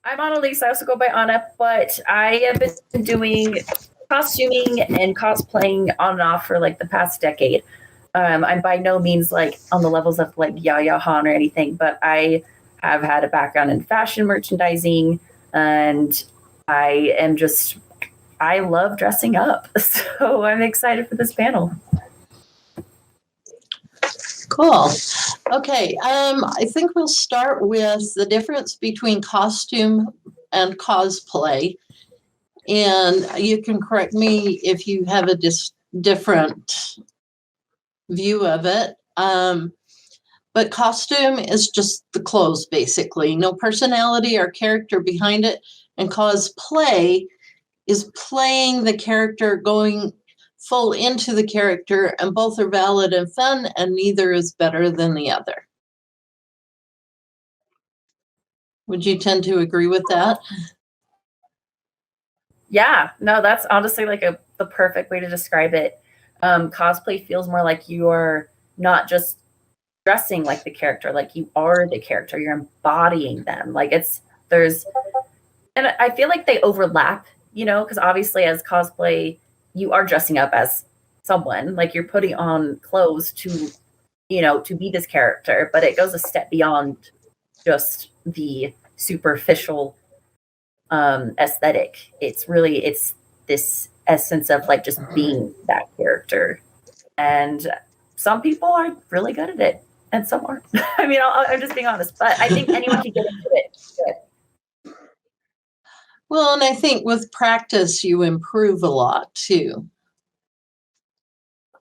I'm Analise. I also go by Anna, but I have been doing costuming and cosplaying on and off for like the past decade. I'm by no means like on the levels of like Yaya Han or anything, but I have had a background in fashion merchandising, and I am just I love dressing up. So I'm excited for this panel. Cool. Okay, I think we'll start with the difference between costume and cosplay. And you can correct me if you have a different view of it. But costume is just the clothes, basically. No personality or character behind it. And cosplay is playing the character, going full into the character, and both are valid and fun, and neither is better than the other. Would you tend to agree with that? Yeah, no, that's honestly like the perfect way to describe it. Cosplay feels more like you're not just dressing like the character, like you are the character, you're embodying them. Like and I feel like they overlap, because obviously as cosplay, you are dressing up as someone, like you're putting on clothes to be this character, but it goes a step beyond just the superficial aesthetic. It's this essence of like just being that character. And some people are really good at it and some aren't. I mean, I'm just being honest, but I think anyone can get into it. Good. Well, and I think with practice, you improve a lot too.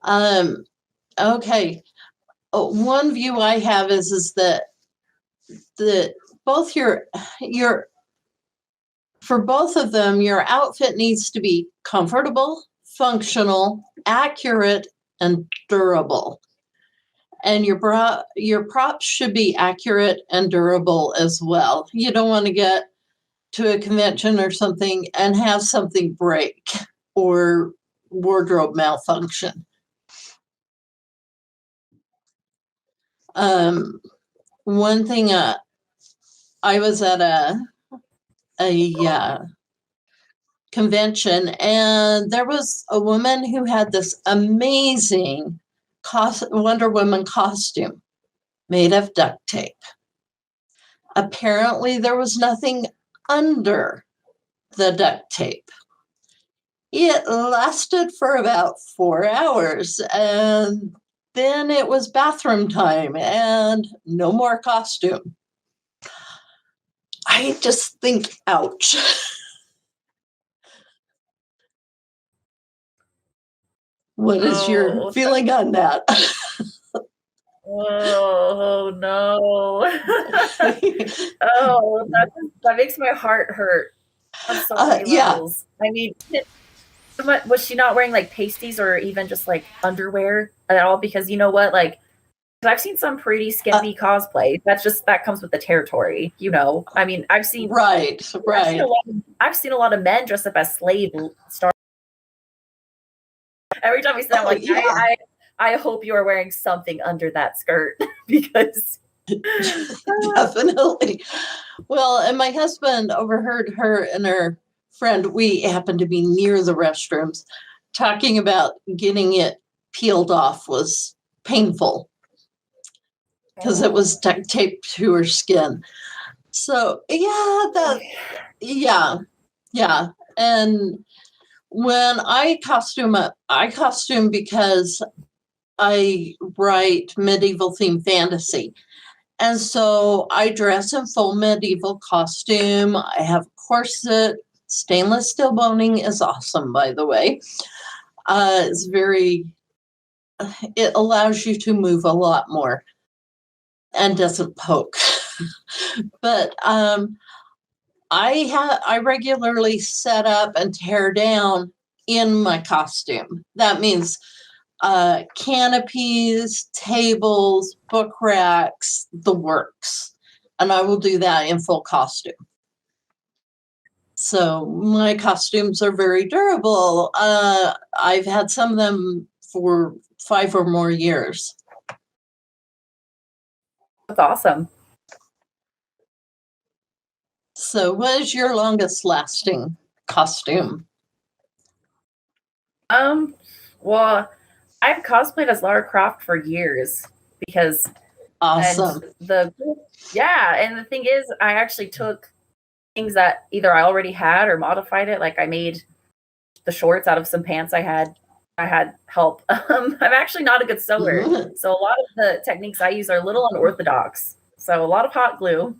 Okay. One view I have is that both for both of them, your outfit needs to be comfortable, functional, accurate, and durable. And your props should be accurate and durable as well. You don't want to get to a convention or something and have something break or wardrobe malfunction. One thing, I was at a convention, and there was a woman who had this amazing Wonder Woman costume made of duct tape. Apparently, there was nothing under the duct tape. It lasted for about 4 hours, and then it was bathroom time and no more costume. I just think, ouch. What is your feeling on that? Oh no. Oh, that makes my heart hurt on so many levels. I mean, was she not wearing like pasties or even just like underwear at all? Because you know what, like I've seen some pretty skimpy cosplay. That comes with the territory, I mean, I've seen right. I've seen a lot of men dressed up as slave stars. Every time we see them, I'm like, yeah. I hope you are wearing something under that skirt because definitely. Well, and my husband overheard her and her friend, we happened to be near the restrooms, talking about getting it peeled off was painful because it was duct taped to her skin. So yeah. And when I costume because I write medieval themed fantasy. And so I dress in full medieval costume. I have a corset. Stainless steel boning is awesome, by the way. It allows you to move a lot more and doesn't poke. But I regularly set up and tear down in my costume. That means canopies, tables, book racks, the works. And I will do that in full costume. So my costumes are very durable. I've had some of them for 5 or more years. That's awesome. So what is your longest lasting costume? Well, I've cosplayed as Lara Croft for years because Awesome. and the thing is I actually took things that either I already had or modified it. Like I made the shorts out of some pants I had help. I'm actually not a good sewer. Mhm. So a lot of the techniques I use are a little unorthodox. So a lot of hot glue.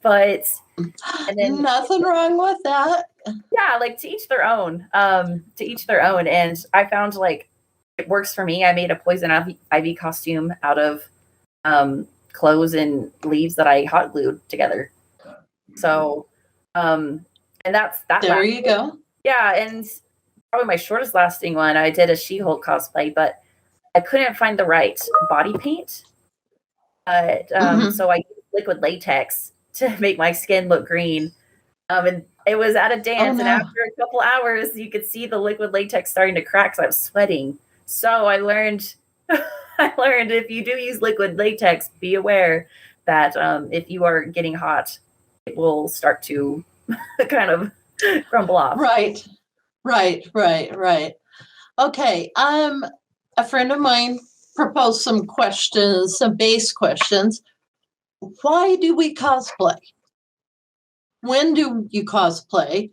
But and then Nothing wrong with that. yeah, like to each their own. To each their own. And I found like it works for me. I made a poison ivy costume out of clothes and leaves that I hot glued together. So and that's that. There you go. Yeah, and probably my shortest lasting one, I did a She-Hulk cosplay, but I couldn't find the right body paint. So I used liquid latex to make my skin look green. And it was at a dance, no. and after a couple hours, you could see the liquid latex starting to crack. So I was sweating. So I learned, I learned if you do use liquid latex, be aware that if you are getting hot, it will start to kind of crumble off. Right. Okay. A friend of mine proposed some questions, some base questions. Why do we cosplay? When do you cosplay?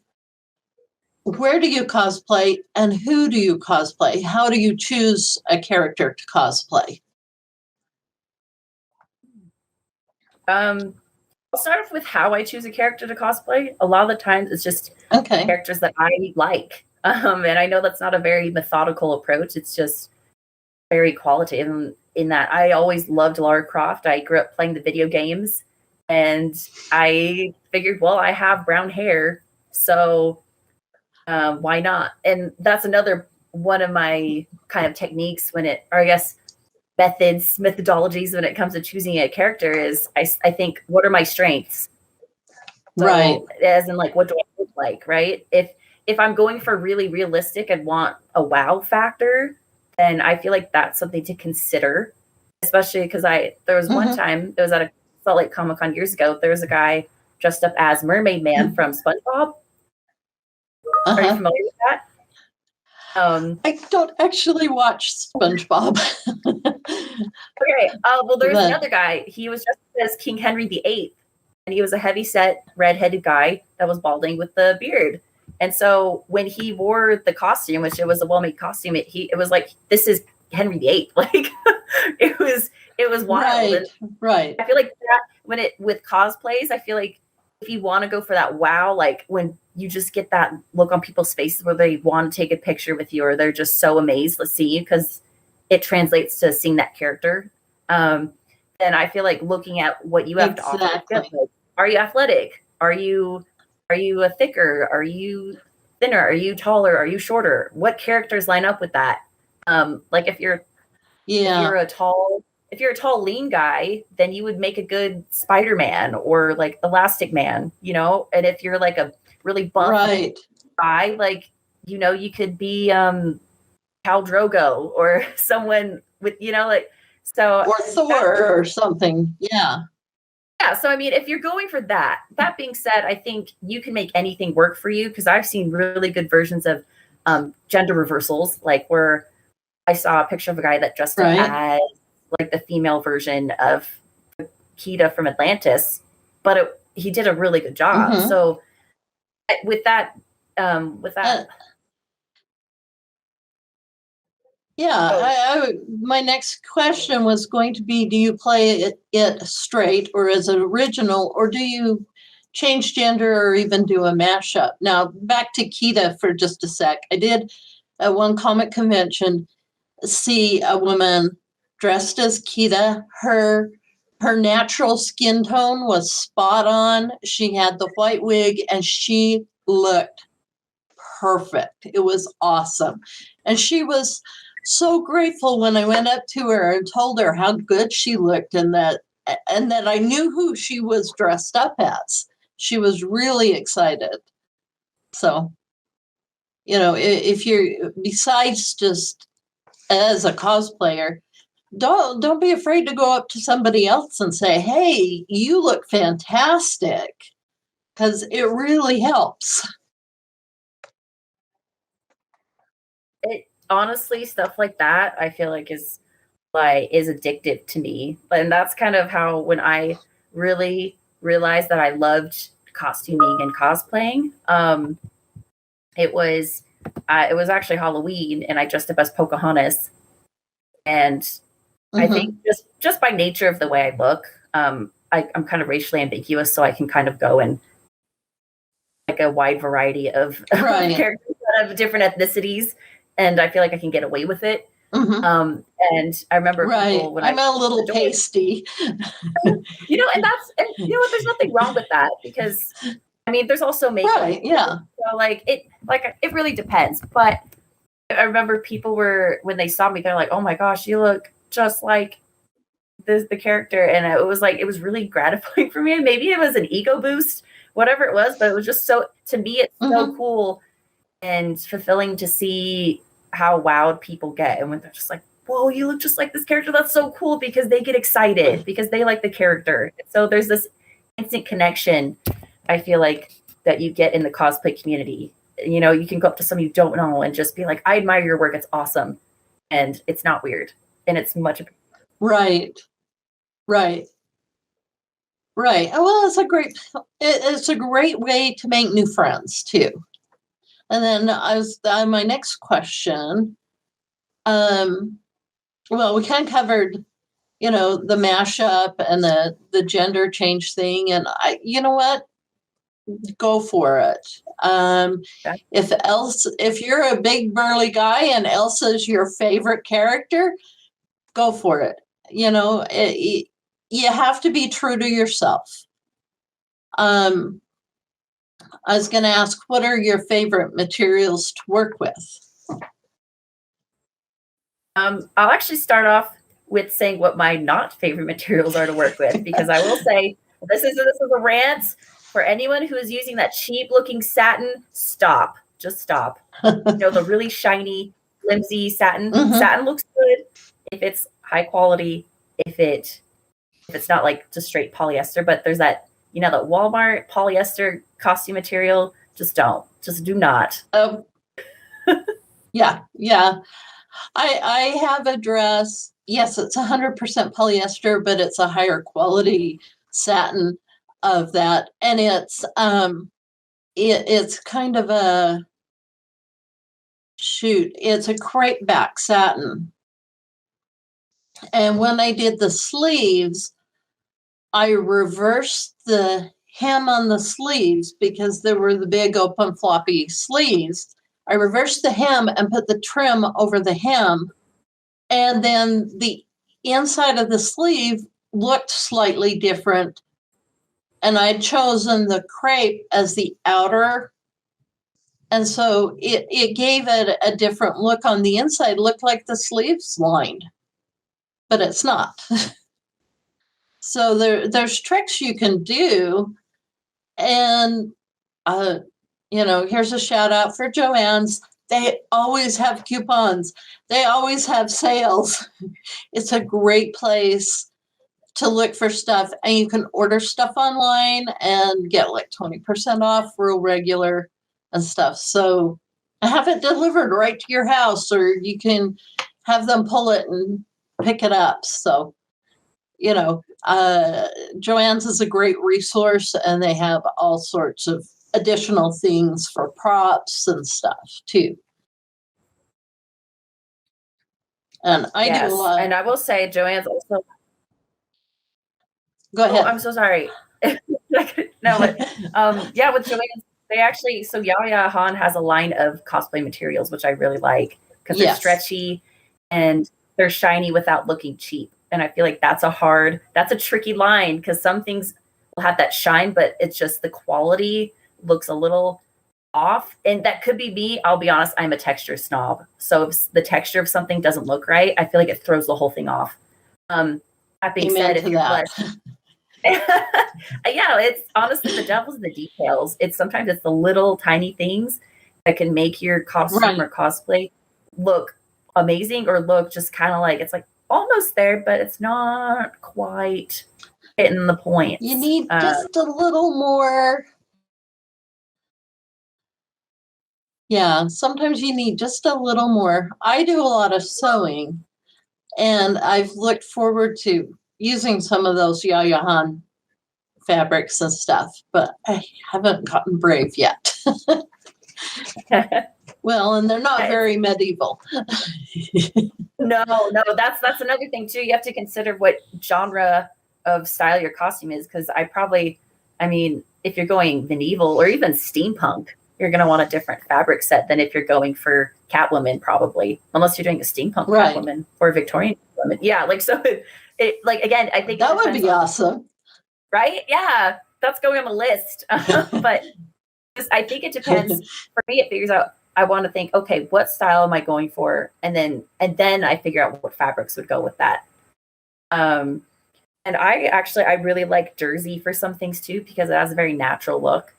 Where do you cosplay? And who do you cosplay? How do you choose a character to cosplay? I'll start off with how I choose a character to cosplay. A lot of the times it's just characters that I like. And I know that's not a very methodical approach. It's just very qualitative in that I always loved Lara Croft. I grew up playing the video games and I figured, well, I have brown hair, so why not? And that's another one of my kind of techniques methodologies when it comes to choosing a character is I think, what are my strengths? So, right. As in, like, what do I look like, right? If I'm going for really realistic and want a wow factor, then I feel like that's something to consider, especially because there was one time, it was at a Salt Lake Comic Con years ago, there was a guy dressed up as Mermaid Man from SpongeBob. Are you familiar with that? I don't actually watch SpongeBob. Okay. Well, there's another guy. He was dressed as King Henry VIII, and he was a heavy-set, red-headed guy that was balding with the beard. And so when he wore the costume, which it was a well-made costume, it was like, this is Henry VIII. Like it was wild. Right. I feel like that with cosplays, I feel like if you want to go for that wow, like when you just get that look on people's faces where they want to take a picture with you or they're just so amazed to see you because it translates to seeing that character. Then I feel like looking at what you have to offer. Like, are you athletic? Are you a thicker? Are you thinner? Are you taller? Are you shorter? What characters line up with that? Like if you're a tall lean guy, then you would make a good Spider-Man or like Elastic Man, and if you're like a really buff guy, like, you could be Khal Drogo or someone with, like, so, or Thor or something. Yeah. So I mean, if you're going for that being said, I think you can make anything work for you, because I've seen really good versions of gender reversals, like where I saw a picture of a guy that dressed up as like the female version of Kida from Atlantis, but he did a really good job. So with that, my next question was going to be, do you play it straight or as an original, or do you change gender or even do a mashup? Now, back to Kida for just a sec. I did at one comic convention see a woman dressed as Kida. Her natural skin tone was spot on. She had the white wig and she looked perfect. It was awesome. And she was so grateful when I went up to her and told her how good she looked and that I knew who she was dressed up as. She was really excited. So, if you're, besides just as a cosplayer, don't be afraid to go up to somebody else and say, hey, you look fantastic. because it really helps. It honestly, stuff like that, I feel like is addictive to me. And that's kind of how, when I really realized that I loved costuming and cosplaying, it was actually Halloween, and I dressed up as Pocahontas. And I think just by nature of the way I look, I'm kind of racially ambiguous, so I can kind of go in like a wide variety of characters that have different ethnicities, and I feel like I can get away with it. And I remember people when I'm a little pasty, and you know what? There's nothing wrong with that, because I mean, there's also makeup. Right, yeah. So it really depends. But I remember people when they saw me, they're like, "Oh my gosh, you look just like the character," and it was really gratifying for me. Maybe it was an ego boost, whatever it was, but it was just to me, it's so cool and fulfilling to see how wowed people get, and when they're just like, "Whoa, you look just like this character." That's so cool, because they get excited because they like the character. So there's this instant connection, I feel like, that you get in the cosplay community. You know, you can go up to someone you don't know and just be like, "I admire your work. It's awesome." And it's not weird. And it's much. Right. Well, it's a great way to make new friends too. And then my next question, well, we kind of covered, the mashup and the gender change thing. And you know what? Go for it. If you're a big burly guy and Elsa's your favorite character, go for it. You have to be true to yourself. I was going to ask, what are your favorite materials to work with? I'll actually start off with saying what my not favorite materials are to work with, because I will say, this is a rant for anyone who is using that cheap looking satin. Stop. Just stop. The really shiny, flimsy satin. Satin looks good if it's high quality, if it's not like just straight polyester, but there's that, that Walmart polyester costume material. Just do not. Yeah. I have a dress. Yes, it's 100% polyester, but it's a higher quality satin of that. And it's kind of it's a crepe back satin. And when I did the sleeves, I reversed the hem on the sleeves because there were the big open floppy sleeves. I reversed the hem and put the trim over the hem. And then the inside of the sleeve looked slightly different. And I'd chosen the crepe as the outer. And so it gave it a different look on the inside. It looked like the sleeves lined, but it's not. So there's tricks you can do. And, here's a shout out for Joann's. They always have coupons. They always have sales. It's a great place to look for stuff. And you can order stuff online and get like 20% off real regular and stuff. So have it delivered right to your house, or you can have them pull it and pick it up. So, Joann's is a great resource, and they have all sorts of additional things for props and stuff too. And I do a lot. And I will say, Joann's also. Go ahead. Oh, I'm so sorry. No, but with Joann's, they actually, so Yaya Han has a line of cosplay materials, which I really like, because they're stretchy and they're shiny without looking cheap. And I feel like that's a tricky line, because some things will have that shine, but it's just the quality looks a little off. And that could be me. I'll be honest, I'm a texture snob. So if the texture of something doesn't look right, I feel like it throws the whole thing off. That being said, if you're blessed. It's honestly, the devil's in the details. Sometimes it's the little tiny things that can make your costume or cosplay look amazing, or look just kind of like, it's like almost there, but it's not quite hitting the point. You need just a little more Yeah, sometimes you need just a little more. I do a lot of sewing, and I've looked forward to using some of those Yayahan fabrics and stuff, but I haven't gotten brave yet. Well, and they're not very medieval. No, that's another thing too. You have to consider what genre of style your costume is, because I mean, if you're going medieval or even steampunk, you're going to want a different fabric set than if you're going for Catwoman, probably, unless you're doing a steampunk Right. Catwoman or a Victorian Catwoman. Yeah, like so. It like again, I think that would be awesome, right? Yeah, that's going on the list, but I think it depends. For me, it figures out. I want to think, okay, what style am I going for, and then I figure out what fabrics would go with that. And I really like jersey for some things too, because it has a very natural look,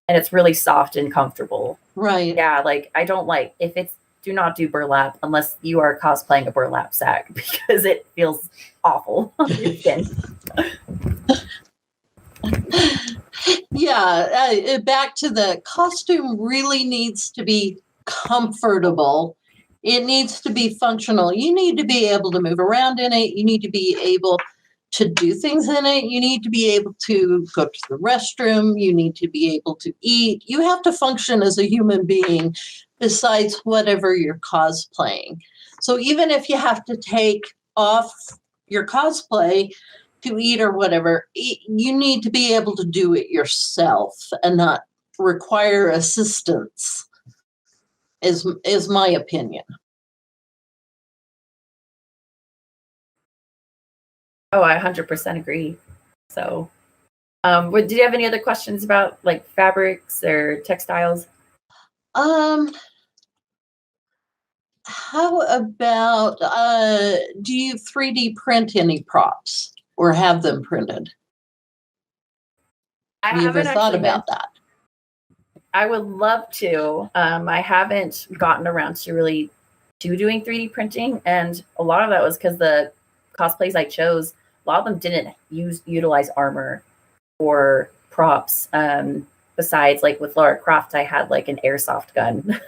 and it's really soft and comfortable. Right. Yeah, like I don't like if it's do not do burlap unless you are cosplaying a burlap sack, because it feels awful on your skin. Yeah, back to the costume really needs to be comfortable. It needs to be functional. You need to be able to move around in it. You need to be able to do things in it. You need to be able to go to the restroom. You need to be able to eat. You have to function as a human being besides whatever you're cosplaying. So even if you have to take off your cosplay to eat or whatever, you need to be able to do it yourself and not require assistance, is my opinion. Oh, I 100% agree. So, did you have any other questions about like fabrics or textiles? How about do you 3D print any props or have them printed? I Have you ever haven't thought actually about that? I would love to. I haven't gotten around to really doing 3D printing, and a lot of that was because the cosplays I chose, a lot of them didn't utilize armor or props. Besides, like with Lara Croft, I had like an airsoft gun,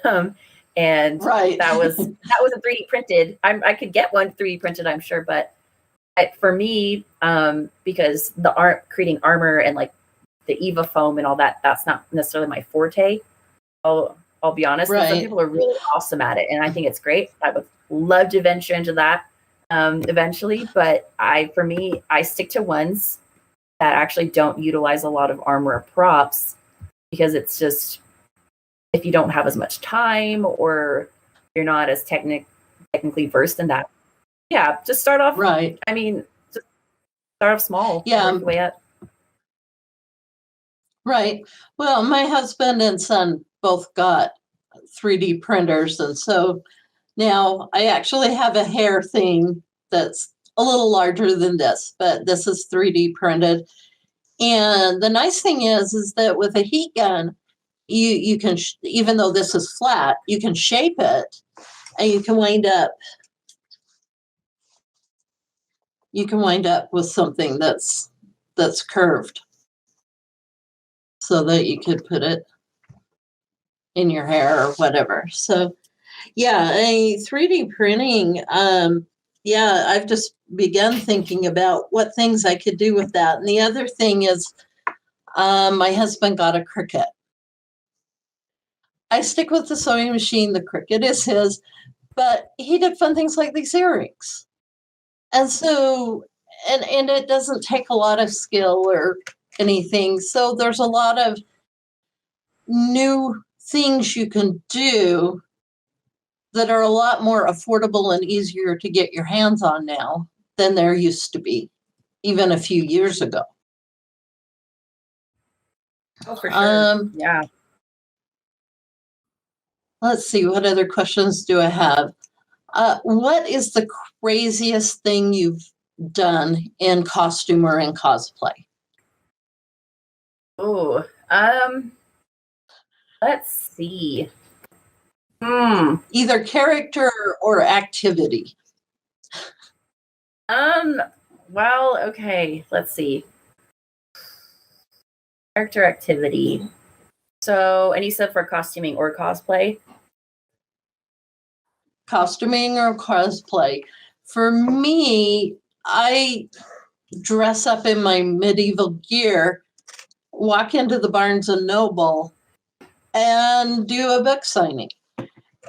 and Right. that was a 3D printed. I could get one 3D printed, I'm sure, but for me, because the art creating armor and like the Eva foam and all that, that's not necessarily my forte. I'll be honest. Right. Some people are really awesome at it, and I think it's great. I would love to venture into that eventually, but for me, I stick to ones that actually don't utilize a lot of armor or props, because it's just, if you don't have as much time or you're not as technically versed in that, yeah, just start off. Right. I mean, just start off small. Yeah. Work your way up. Right. Well, my husband and son both got 3D printers. And so now I actually have a hair thing that's a little larger than this, but this is 3D printed. And the nice thing is that with a heat gun, you can, even though this is flat, you can shape it, and you can wind up with something that's curved, so that you could put it in your hair or whatever. So yeah, 3D printing, yeah, I've just begun thinking about what things I could do with that. And the other thing is, my husband got a Cricut. I stick with the sewing machine. The Cricut is his, but he did fun things like these earrings. And so, and it doesn't take a lot of skill or anything. So there's a lot of new things you can do that are a lot more affordable and easier to get your hands on now than there used to be, even a few years ago. Oh, for sure. Yeah. Let's see, what other questions do I have? What is the craziest thing you've done in costume or in cosplay? Oh, let's see. Either character or activity. Well, okay, let's see. Character activity. So, and you said for costuming or cosplay? Costuming or cosplay. For me, I dress up in my medieval gear, walk into the Barnes and Noble, and do a book signing.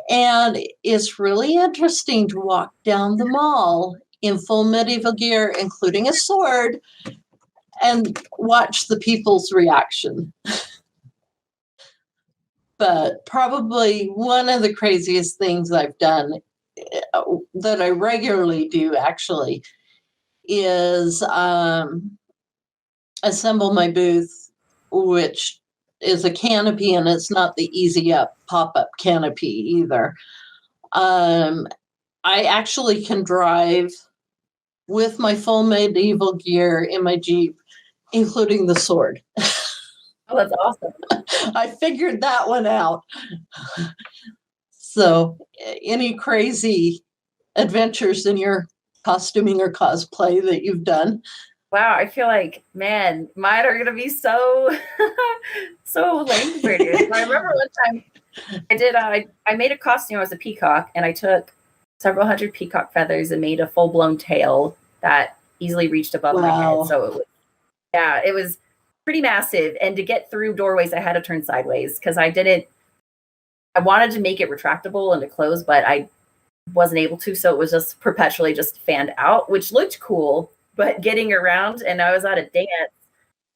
And it's really interesting to walk down the mall in full medieval gear, including a sword, and watch the people's reaction. But probably one of the craziest things I've done that I regularly do actually is assemble my booth, which is a canopy, and it's not the easy up pop-up canopy either. I actually can drive with my full medieval gear in my Jeep, including the sword. Oh, that's awesome. I figured that one out. So, any crazy adventures in your costuming or cosplay that you've done? Wow, I feel like, man, mine are gonna be so so lame compared to yours. I remember one time I made a costume as a peacock, and I took several hundred peacock feathers and made a full blown tail that easily reached above my head. So it was pretty massive. And to get through doorways, I had to turn sideways because I wanted to make it retractable and to close, but I wasn't able to. So it was just perpetually just fanned out, which looked cool, but getting around, and I was at a dance.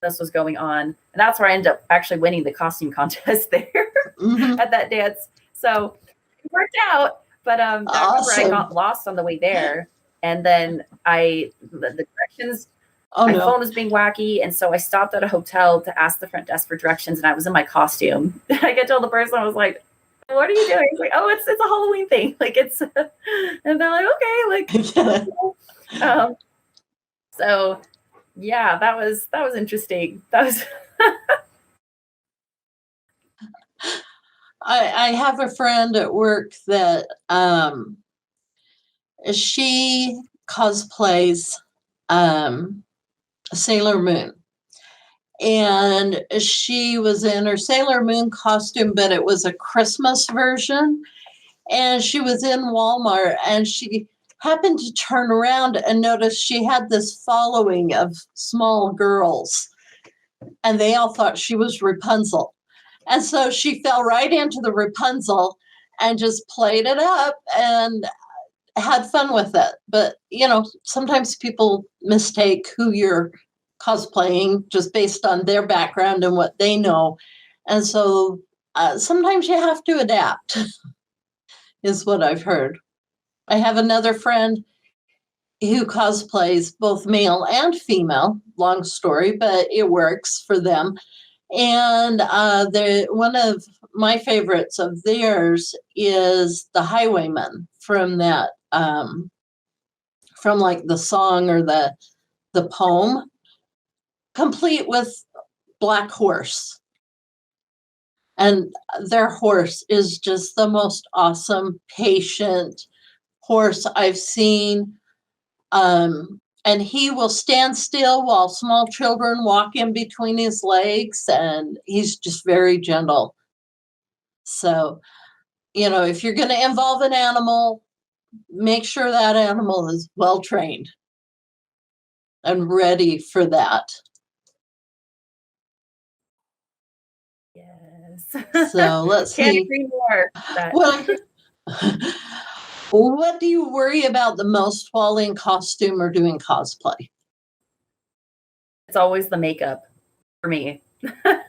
This was going on, and that's where I ended up actually winning the costume contest there at that dance. So it worked out. But Awesome. I got lost on the way there, and then the directions. My phone was being wacky, and so I stopped at a hotel to ask the front desk for directions, and I was in my costume. I get to the person, I was like, "What are you doing?" He's like, "Oh, it's a Halloween thing." Like it's, and they're like, "Okay," like. So yeah, that was interesting. That was. I have a friend at work that she cosplays Sailor Moon. And she was in her Sailor Moon costume, but it was a Christmas version. And she was in Walmart, and she happened to turn around and notice she had this following of small girls, and they all thought she was Rapunzel. And so she fell right into the Rapunzel and just played it up and had fun with it. But, sometimes people mistake who you're cosplaying just based on their background and what they know. And so sometimes you have to adapt, is what I've heard. I have another friend who cosplays both male and female, long story, but it works for them. And one of my favorites of theirs is the Highwayman from that, from like the song or the poem, complete with black horse. And their horse is just the most awesome, patient horse I've seen. And he will stand still while small children walk in between his legs, and he's just very gentle. So, if you're going to involve an animal, make sure that animal is well trained and ready for that. Yes. So let's see. Can't agree more. Well, what do you worry about the most while in costume or doing cosplay? It's always the makeup for me.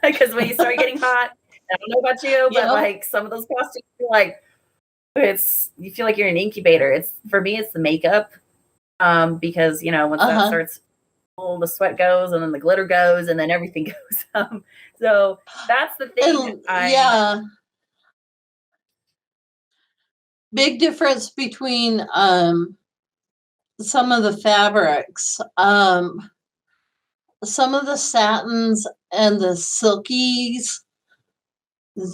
Because when you start getting hot, I don't know about you, but like some of those costumes, you feel like you're in an incubator. For me, it's the makeup. Because once that starts, the sweat goes, and then the glitter goes, and then everything goes. So that's the thing. Big difference between some of the fabrics. Some of the satins and the silkies,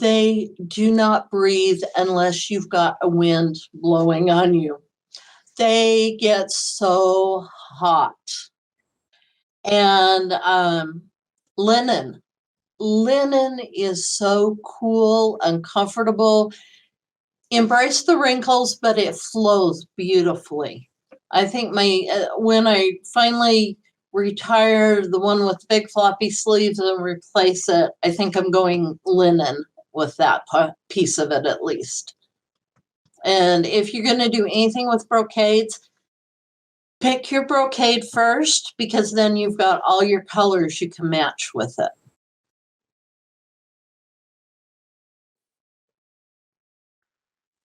they do not breathe unless you've got a wind blowing on you. They get so hot. And linen linen is so cool and comfortable. Embrace the wrinkles, but it flows beautifully. I think when I finally retire the one with big floppy sleeves and replace it, I think I'm going linen with that piece of it at least. And if you're going to do anything with brocades, pick your brocade first, because then you've got all your colors you can match with it.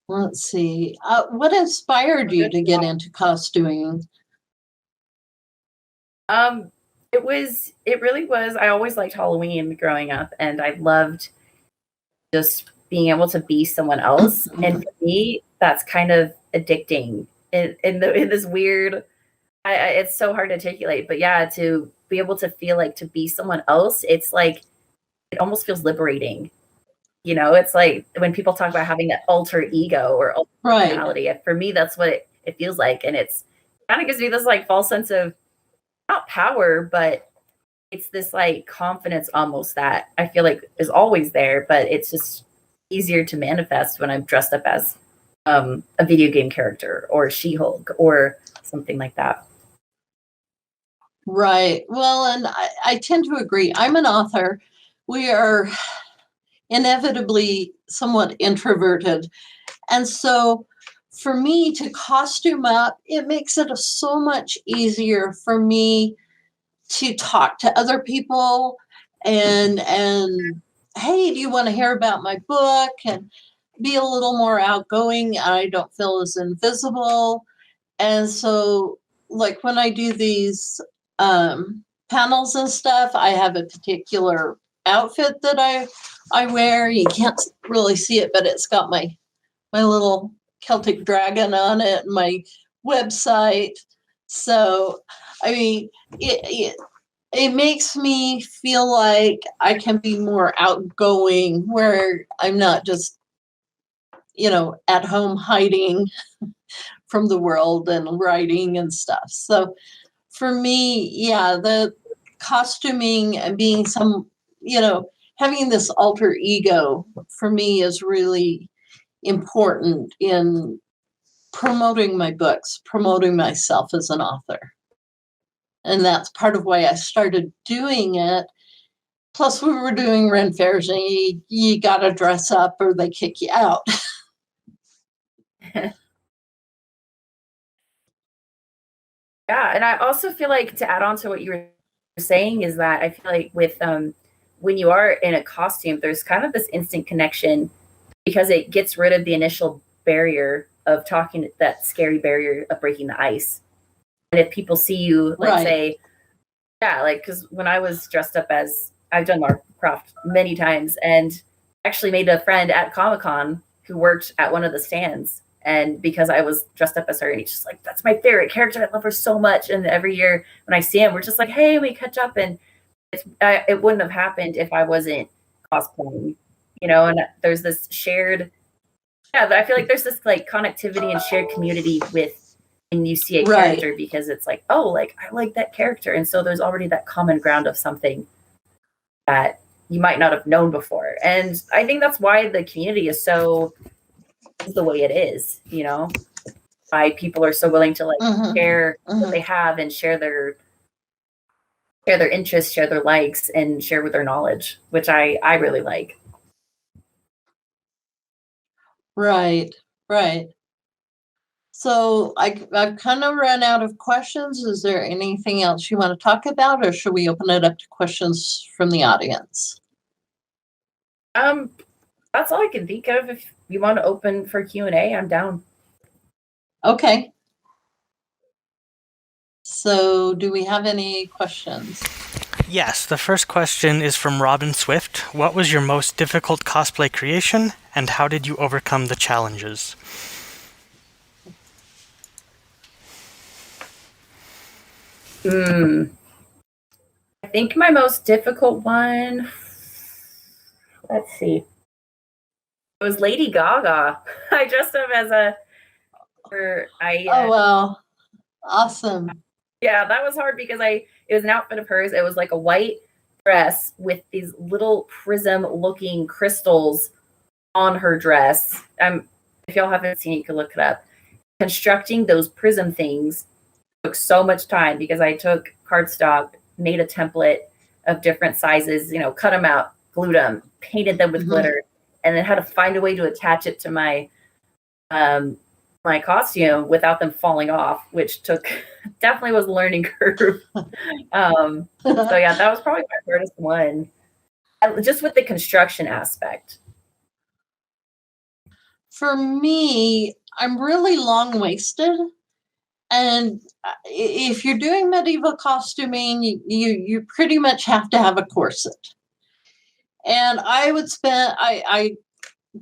Let's see. What inspired you to get into costuming? It really was. I always liked Halloween growing up, and I loved just being able to be someone else. And for me, that's kind of addicting in this weird, it's so hard to articulate, but yeah, to be able to feel like to be someone else, it's like, it almost feels liberating. You know, it's like when people talk about having that alter ego or alter personality, for me, that's what it feels like. And it's kind of gives me this like false sense of not power, but it's this like confidence almost that I feel like is always there, but it's just easier to manifest when I'm dressed up as a video game character or She-Hulk or something like that. Right. Well, and I tend to agree. I'm an author. We are inevitably somewhat introverted. And so for me to costume up, it makes it so much easier for me to talk to other people and hey, do you want to hear about my book? And be a little more outgoing. I don't feel as invisible. And so like when I do these panels and stuff, I have a particular outfit that I wear. You can't really see it, but it's got my little Celtic dragon on it, my website. So, I mean, it makes me feel like I can be more outgoing, where I'm not just, at home hiding from the world and writing and stuff. So for me, yeah, the costuming and being having this alter ego for me is really important in promoting my books, promoting myself as an author. And that's part of why I started doing it. Plus, we were doing Ren fairs, and you got to dress up or they kick you out. Yeah, and I also feel like, to add on to what you were saying, is that I feel like with when you are in a costume, there's kind of this instant connection because it gets rid of the initial barrier of talking, that scary barrier of breaking the ice. And if people see you, like say, yeah, like because when I was dressed up as, I've done Warcraft many times, and actually made a friend at Comic-Con who worked at one of the stands. And because I was dressed up as her, and he's just like, that's my favorite character. I love her so much. And every year when I see him, we're just like, hey, we catch up. And it wouldn't have happened if I wasn't cosplaying, and there's this shared, I feel like there's this like connectivity and shared community with, when you see a character, because it's like, oh, like I like that character. And so there's already that common ground of something that you might not have known before. And I think that's why the community is the way it is, why people are so willing to like share what they have and share their interests, share their likes, and share with their knowledge, which I really like. Right. So I've kind of run out of questions. Is there anything else you want to talk about, or should we open it up to questions from the audience? That's all I can think of. If you want to open for Q&A, I'm down. Okay. So do we have any questions? Yes, the first question is from Robin Swift. What was your most difficult cosplay creation, and how did you overcome the challenges? I think my most difficult one, let's see, it was Lady Gaga. I dressed up as oh wow, awesome. Yeah, that was hard because it was an outfit of hers. It was like a white dress with these little prism looking crystals on her dress. If y'all haven't seen it, you can look it up. Constructing those prism things took so much time because I took cardstock, made a template of different sizes, cut them out, glued them, painted them with glitter, and then had to find a way to attach it to my my costume without them falling off, which definitely was a learning curve. So yeah, that was probably my hardest one, just with the construction aspect. For me, I'm really long-waisted. And if you're doing medieval costuming, you pretty much have to have a corset. And I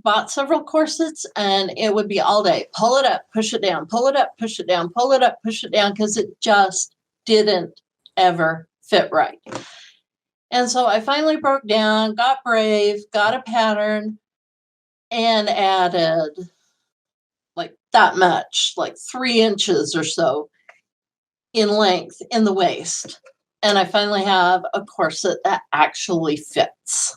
bought several corsets, and it would be all day. Pull it up, push it down, pull it up, push it down, pull it up, push it down, because it just didn't ever fit right. And so I finally broke down, got brave, got a pattern, and added like that much, like 3 inches or so in length in the waist. And I finally have a corset that actually fits.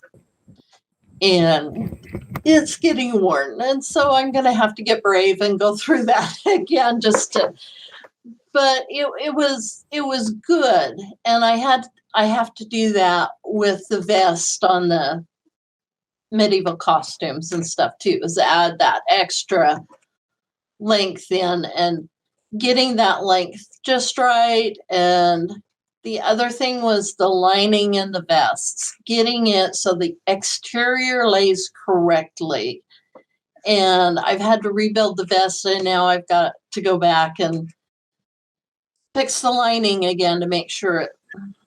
And it's getting worn. And so I'm going to have to get brave and go through that again but it was good. And I have to do that with the vest on the medieval costumes and stuff too, is add that extra length in and getting that length just right. And the other thing was the lining in the vests, getting it so the exterior lays correctly. And I've had to rebuild the vest, and now I've got to go back and fix the lining again to make sure it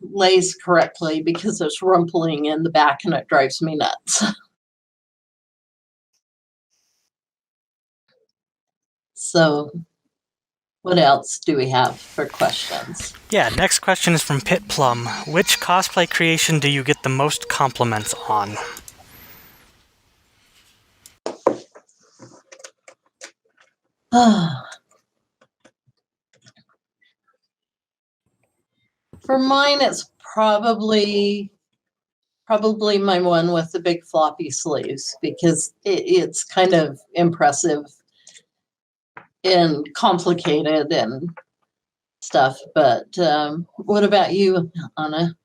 lays correctly, because there's rumpling in the back and it drives me nuts. So what else do we have for questions? Yeah, next question is from Pit Plum. Which cosplay creation do you get the most compliments on? For mine, it's probably my one with the big floppy sleeves, because it's kind of impressive and complicated and stuff. But what about you, Anna?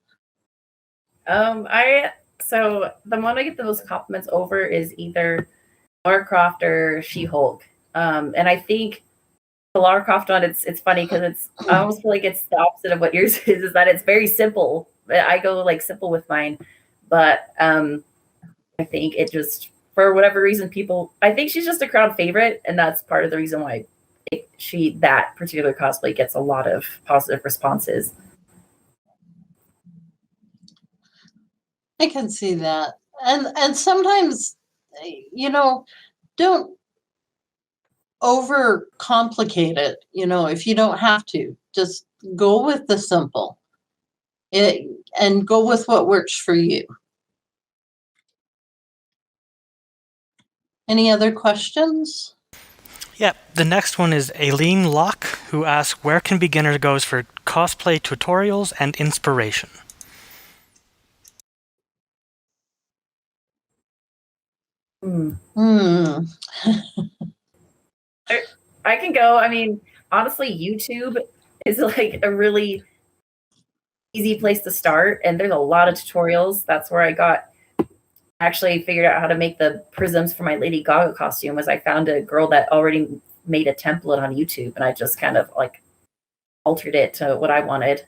So the one I get the most compliments over is either Lara Croft or She-Hulk. And I think the Lara Croft one, it's funny because I almost feel like it's the opposite of what yours is that it's very simple. I go like simple with mine, but I think it just, for whatever reason, I think she's just a crowd favorite, and that's part of the reason why that particular cosplay gets a lot of positive responses. I can see that. And sometimes, don't overcomplicate it. If you don't have to, just go with the simple and go with what works for you. Any other questions? Yep, the next one is Aileen Locke, who asks, where can beginners go for cosplay tutorials and inspiration? I can go. I mean, honestly, YouTube is like a really easy place to start, and there's a lot of tutorials. That's where I actually figured out how to make the prisms for my Lady Gaga costume. Was I found a girl that already made a template on YouTube, and I just kind of like altered it to what I wanted.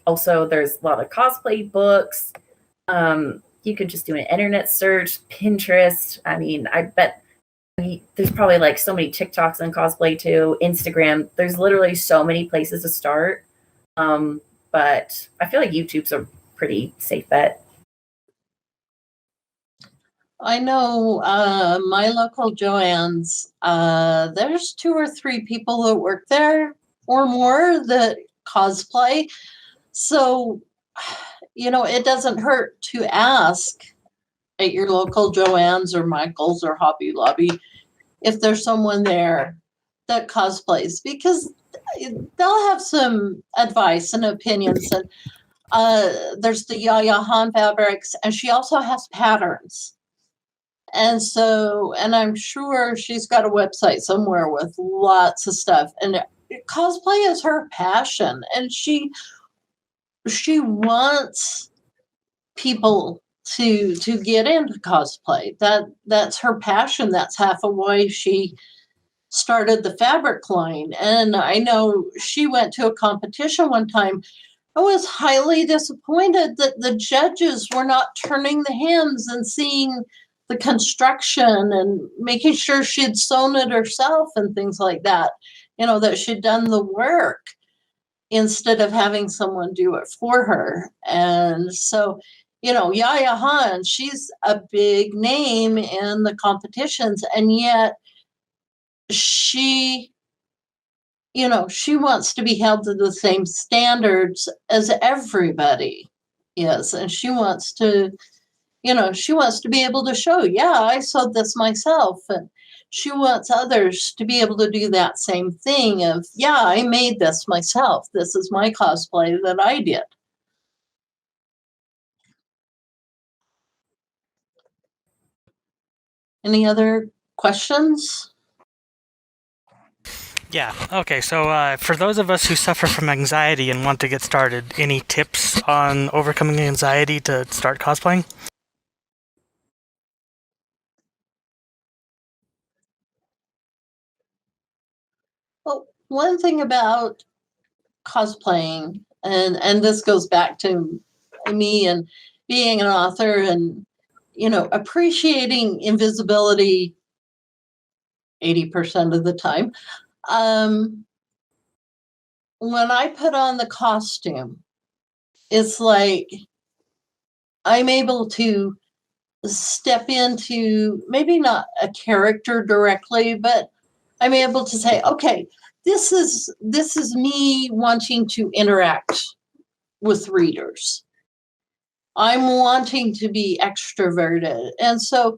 Also, there's a lot of cosplay books. You could just do an internet search, Pinterest. I mean, I bet there's probably like so many TikToks on cosplay too, Instagram. There's literally so many places to start. But I feel like YouTube's a pretty safe bet. I know my local Joann's, there's 2 or 3 people that work there or more that cosplay. So, it doesn't hurt to ask at your local Joann's or Michael's or Hobby Lobby if there's someone there that cosplays, because they'll have some advice and opinions. And There's the Yaya Han fabrics, and she also has patterns. And so, and I'm sure she's got a website somewhere with lots of stuff. And cosplay is her passion, and she wants people to get into cosplay. That's her passion. That's half of why she started the fabric line. And I know she went to a competition one time. I was highly disappointed that the judges were not turning the hems and seeing the construction and making sure she'd sewn it herself and things like that, that she'd done the work instead of having someone do it for her. And so, Yaya Han, she's a big name in the competitions, and yet she wants to be held to the same standards as everybody is. And she wants to be able to show, I sewed this myself. And she wants others to be able to do that same thing of, I made this myself. This is my cosplay that I did. Any other questions? Yeah. Okay. So for those of us who suffer from anxiety and want to get started, any tips on overcoming anxiety to start cosplaying? Well, one thing about cosplaying, and this goes back to me and being an author and, appreciating invisibility 80% of the time. When I put on the costume, it's like I'm able to step into maybe not a character directly, but I'm able to say, okay, this is me wanting to interact with readers. I'm wanting to be extroverted. And so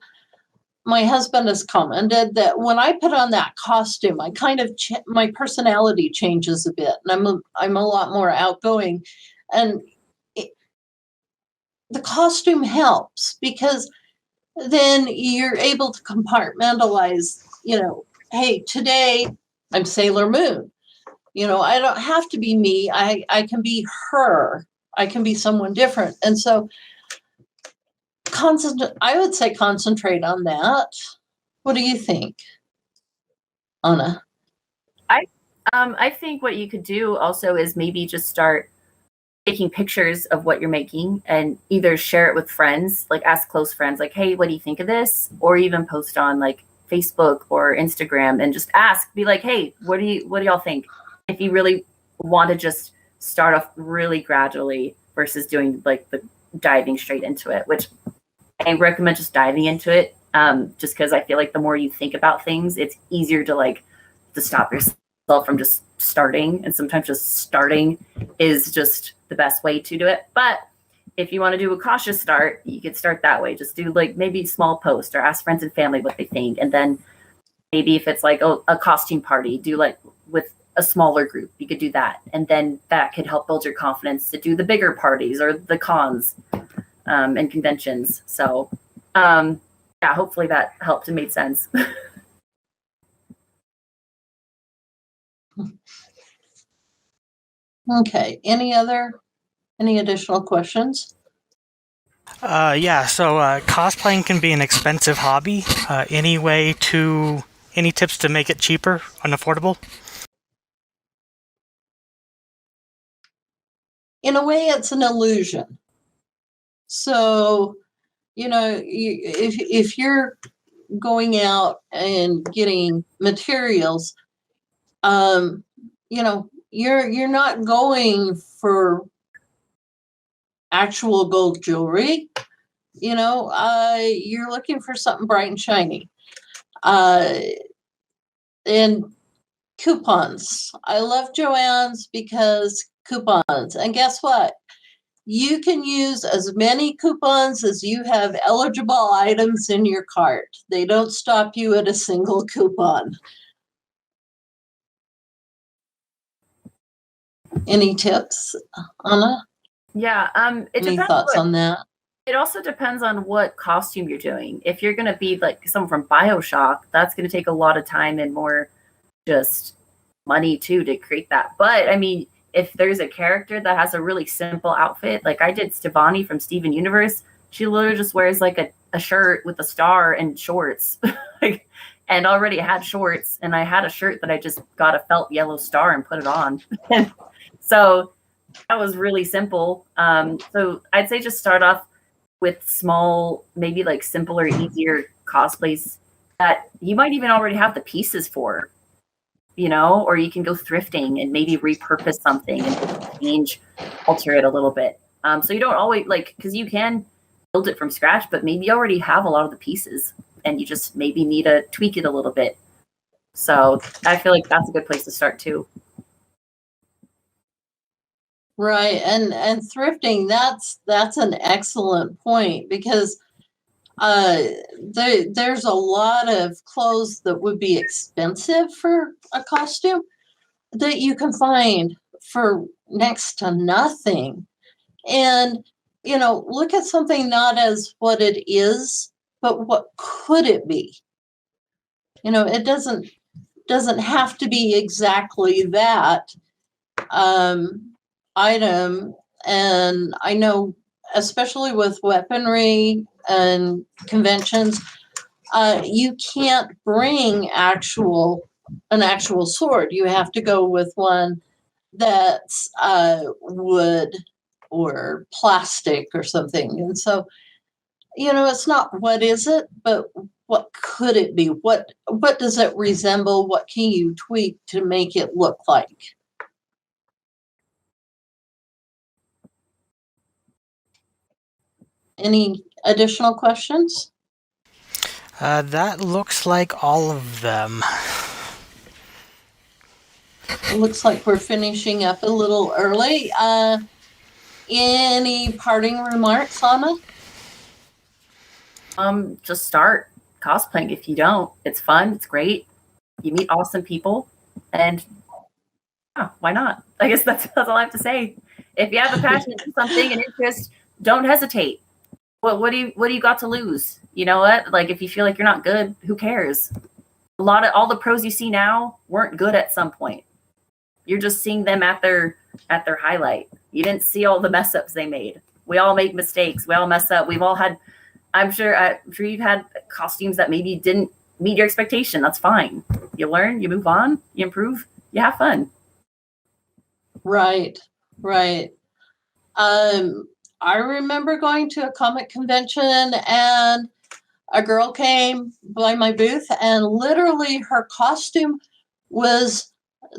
my husband has commented that when I put on that costume, I kind of my personality changes a bit, and I'm a lot more outgoing. And the costume helps because then you're able to compartmentalize, hey, today I'm Sailor Moon. I don't have to be me. I can be her. I can be someone different. And so I would say concentrate on that. What do you think, Anna? I think what you could do also is maybe just start taking pictures of what you're making and either share it with friends, like ask close friends, like, hey, what do you think of this? Or even post on like Facebook or Instagram and just ask, be like, hey, what do y'all think? If you really want to just start off really gradually versus doing like the diving straight into it, which I recommend just diving into it. Just because I feel like the more you think about things, it's easier to stop yourself from just starting. And sometimes just starting is just the best way to do it. But if you want to do a cautious start, you could start that way. Just do like maybe small posts or ask friends and family what they think. And then maybe if it's like a costume party, do like with a smaller group, you could do that. And then that could help build your confidence to do the bigger parties or the cons and conventions. So yeah, hopefully that helped and made sense. Okay. Any additional questions? Yeah. So cosplaying can be an expensive hobby. Any tips to make it cheaper and affordable? In a way, it's an illusion. So, if you're going out and getting materials, you're not going for actual gold jewelry. You're looking for something bright and shiny. And coupons. I love Joann's because coupons. And guess what? You can use as many coupons as you have eligible items in your cart. They don't stop you at a single coupon. Any tips, Anna? Yeah. It Any depends thoughts on that? it also depends on what costume you're doing. If you're going to be like someone from BioShock, that's going to take a lot of time and more just money too to create that. But I mean, if there's a character that has a really simple outfit, like I did Stevani from Steven Universe, she literally just wears like a shirt with a star and shorts. Like, and already had shorts, and I had a shirt that I just got a felt yellow star and put it on. And so that was really simple. So I'd say just start off with small, maybe like simpler, easier cosplays that you might even already have the pieces for, or you can go thrifting and maybe repurpose something and change, alter it a little bit. So you don't always because you can build it from scratch, but maybe you already have a lot of the pieces and you just maybe need to tweak it a little bit. So I feel like that's a good place to start too. Right. And thrifting, that's an excellent point, because there's a lot of clothes that would be expensive for a costume that you can find for next to nothing. And, look at something not as what it is, but what could it be? It doesn't have to be exactly that item. And I know, especially with weaponry and conventions, you can't bring an actual sword. You have to go with one that's wood or plastic or something. And so, it's not what is it, but what could it be? What does it resemble? What can you tweak to make it look like? Any additional questions? That looks like all of them. It looks like we're finishing up a little early. Any parting remarks, Anna? Just start cosplaying. If you don't, it's fun. It's great. You meet awesome people, and why not? I guess that's all I have to say. If you have a passion for something, an interest, don't hesitate. What do you got to lose? You know what? Like, if you feel like you're not good, who cares? All the pros you see now weren't good at some point. You're just seeing them at their highlight. You didn't see all the mess ups they made. We all make mistakes. We all mess up. We've all had. I'm sure you've had costumes that maybe didn't meet your expectation. That's fine. You learn. You move on. You improve. You have fun. Right. I remember going to a comic convention, and a girl came by my booth, and literally her costume was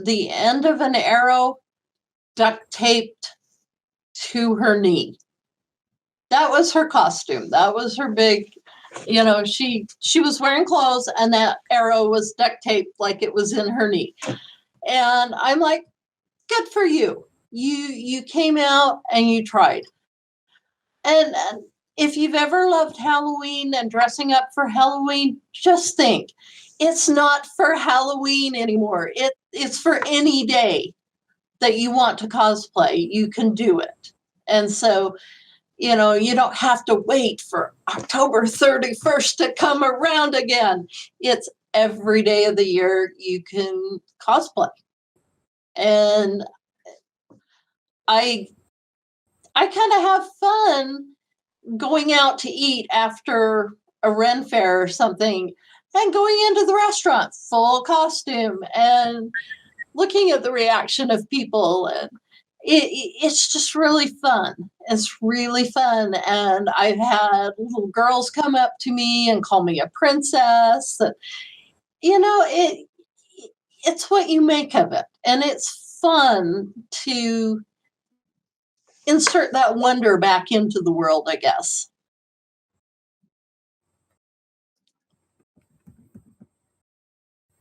the end of an arrow duct taped to her knee. That was her costume. That was her big, she was wearing clothes, and that arrow was duct taped like it was in her knee. And I'm like, good for you. You came out and you tried. And if you've ever loved Halloween and dressing up for Halloween, just think, it's not for Halloween anymore. It's for any day that you want to cosplay. You can do it. And so, you don't have to wait for October 31st to come around again. It's every day of the year you can cosplay. And I kind of have fun going out to eat after a Ren fair or something, and going into the restaurant full costume and looking at the reaction of people. And it's just really fun. It's really fun. And I've had little girls come up to me and call me a princess. It's what you make of it. And it's fun to insert that wonder back into the world, I guess.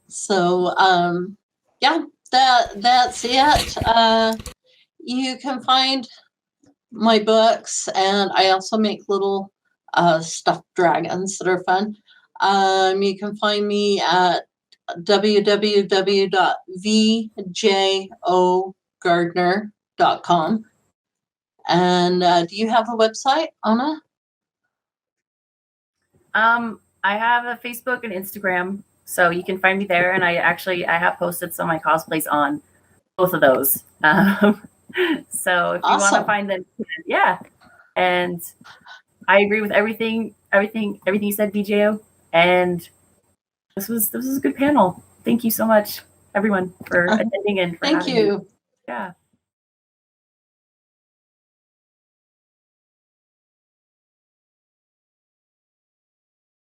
So, that's it. You can find my books, and I also make little stuffed dragons that are fun. You can find me at www.vjogardner.com. And do you have a website, Anna? I have a Facebook and Instagram, so you can find me there. And I have posted some of my cosplays on both of those. So if you want to Awesome. find them, yeah. And I agree with everything you said, BJO. And this was a good panel. Thank you so much, everyone, for attending and for Thank having me. you. Yeah.